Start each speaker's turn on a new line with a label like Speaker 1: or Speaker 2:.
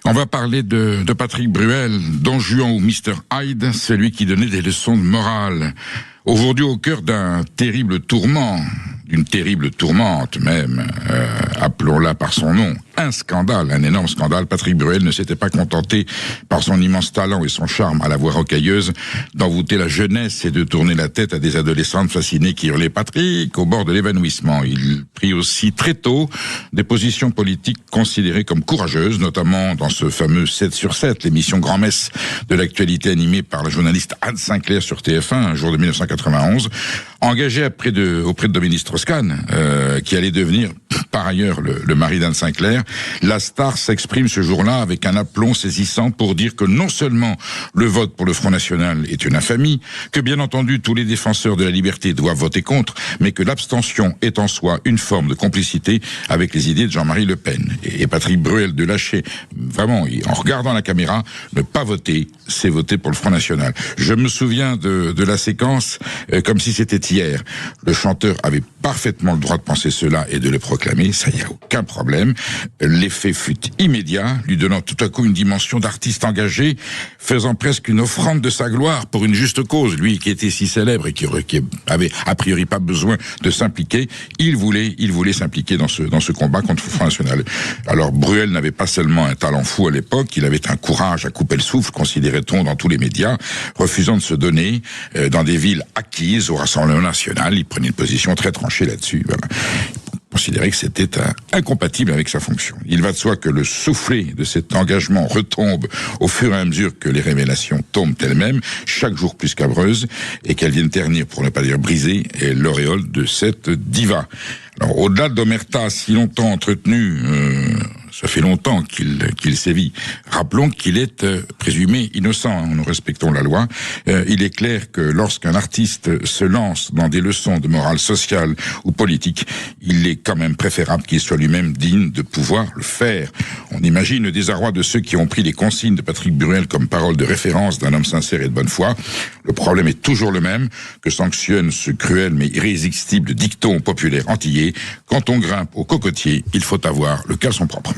Speaker 1: On va parler de Patrick Bruel, Don Juan ou Mr Hyde, celui qui donnait des leçons de morale. Aujourd'hui au cœur d'un terrible tourment, d'une terrible tourmente même, appelons-la par son nom, un scandale, un énorme scandale. Patrick Bruel ne s'était pas contenté, par son immense talent et son charme à la voix rocailleuse, d'envoûter la jeunesse et de tourner la tête à des adolescentes fascinées qui hurlaient Patrick au bord de l'évanouissement. Il prit aussi très tôt des positions politiques considérées comme courageuses, notamment dans ce fameux 7 sur 7, l'émission grand-messe de l'actualité animée par la journaliste Anne Sinclair sur TF1, un jour de 1991, engagé auprès de Dominique Strauss-Kahn, qui allait devenir par ailleurs le mari d'Anne Sinclair. La star s'exprime ce jour-là avec un aplomb saisissant pour dire que non seulement le vote pour le Front National est une infamie, que bien entendu tous les défenseurs de la liberté doivent voter contre, mais que l'abstention est en soi une forme de complicité avec les idées de Jean-Marie Le Pen. Et Patrick Bruel de lâcher, vraiment, en regardant la caméra, ne pas voter, c'est voter pour le Front National. Je me souviens de la séquence comme si c'était hier. Le chanteur avait parfaitement le droit de penser cela et de le proclamer, ça y a aucun problème. L'effet fut immédiat, lui donnant tout à coup une dimension d'artiste engagé, faisant presque une offrande de sa gloire pour une juste cause. Lui qui était si célèbre et qui avait a priori pas besoin de s'impliquer, il voulait s'impliquer dans ce combat contre le Front National. Alors Bruel n'avait pas seulement un talent fou à l'époque, il avait un courage à couper le souffle, considérait-on dans tous les médias, refusant de se donner dans des villes acquises au Rassemblement National. Il prenait une position très tranchée là-dessus. Voilà. Considérait que c'était incompatible avec sa fonction. Il va de soi que le soufflet de cet engagement retombe au fur et à mesure que les révélations tombent elles-mêmes, chaque jour plus scabreuses, et qu'elles viennent ternir, pour ne pas dire briser, l'auréole de cette diva. Alors, au-delà de l'omerta si longtemps entretenue, ça fait longtemps qu'il sévit. Rappelons qu'il est présumé innocent. Nous respectons la loi. Il est clair que lorsqu'un artiste se lance dans des leçons de morale sociale ou politique, il est quand même préférable qu'il soit lui-même digne de pouvoir le faire. On imagine le désarroi de ceux qui ont pris les consignes de Patrick Bruel comme parole de référence d'un homme sincère et de bonne foi. Le problème est toujours le même, que sanctionne ce cruel mais irrésistible dicton populaire antillais. Quand on grimpe au cocotier, il faut avoir le caleçon propre.